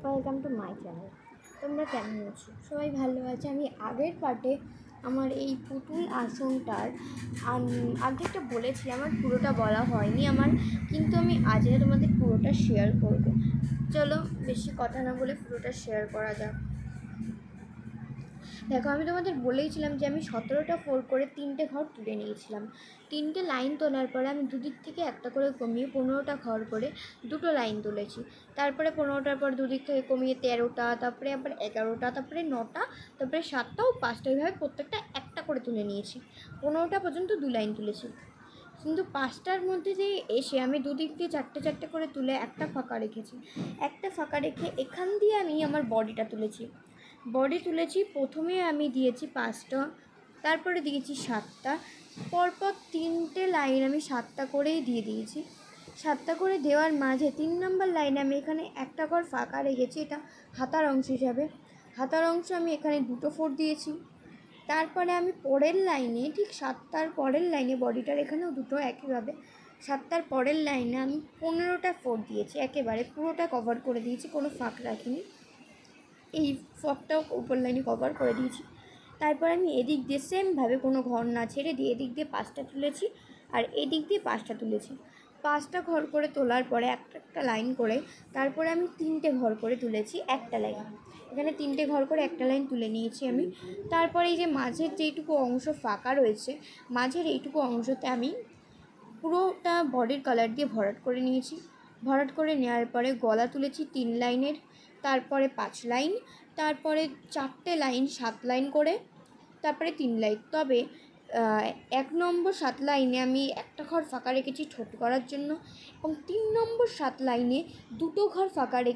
Welcome to my channel. তোমরা কেমন আছো? সবাই ভালো আছে। আমি আগের পার্টে আমার এই পুতুল আসনটার অর্ধেকটা বলেছিলাম, আমার পুরোটা বলা হয়নি আমার, কিন্তু আমি আজকে তোমাদের পুরোটা শেয়ার করব। চলো বেশি কথা না বলে পুরোটা শেয়ার করা যাক। দেখো, আমি তোমাদের বলেইছিলাম যে আমি 17টা ফোল্ড করে 3টে ঘর তুলে নিয়েছিলাম। 3টে লাইন তোলার পরে আমি দুদিক থেকে একটা করে কমিয়ে 15টা ঘর করে 2টো লাইন তুলেছি। তারপরে 15টার পর দুদিক থেকে কমিয়ে 13টা, তারপরে আবার 11টা, তারপরে 9টা, তারপরে 7টা ও 5টা, এইভাবে প্রত্যেকটা একটা করে তুলে নিয়েছি। 15টা পর্যন্ত 2 লাইন তুলেছি। কিন্তু 5টার মধ্যে যে এসে আমি দুদিক দিয়ে 4টে করে তুলে একটা ফাঁকা রেখেছি। একটা ফাঁকা রেখে এখান দিয়ে আমি আমার বডিটা তুলেছি। প্রথমে আমি দিয়েছি 5টা, তারপরে দিয়েছি 7টা, পরপর 3টে লাইন আমি 7টা করেই দিয়ে দিয়েছি। 7টা করে দেওয়ার মাঝে 3 নম্বর লাইনে আমি এখানে একটা ঘর ফাঁকা রেখেছি, এটা হাতার অংশ হিসাবে। হাতার অংশ আমি এখানে 2টো ফোর দিয়েছি। তারপরে আমি পরের লাইনে, ঠিক 7টার পরের লাইনে, বডিটার এখানেও 2টো একইভাবে 7টার পরের লাইনে আমি 15টা ফোর দিয়েছি। একেবারে পুরোটা কভার করে দিয়েছি, কোনো ফাঁক রাখিনি। এই ফকটাও উপর লাইনে কভার করে দিয়েছি। তারপর আমি এদিক দিয়ে সেমভাবে কোনো ঘর না ছেড়ে দিয়ে এদিক দিয়ে 5টা তুলেছি, আর এদিক দিয়ে 5টা তুলেছি। 5টা ঘর করে তোলার পরে একটা লাইন করে তারপরে আমি 3টে ঘর করে তুলেছি একটা লাইন। এখানে 3টে ঘর করে একটা লাইন তুলে নিয়েছি আমি। তারপরে এই যে মাঝের যেইটুকু অংশ ফাঁকা রয়েছে, মাঝের এইটুকু অংশতে আমি পুরোটা বডির কালার দিয়ে ভরাট করে নিয়েছি। ভরাট করে নেওয়ার পরে গলা তুলেছি 3 লাইনের, তারপরে 5 লাইন, তারপরে 4টে লাইন 7 লাইন করে, তারপরে 3 লাইন। তবে 1 নম্বর 7 লাইনে আমি একটা ঘর ফাঁকা রেখেছি ঠোঁট করার জন্য, এবং 3 নম্বর 7 লাইনে 2টো ঘর ফাঁকা রেখে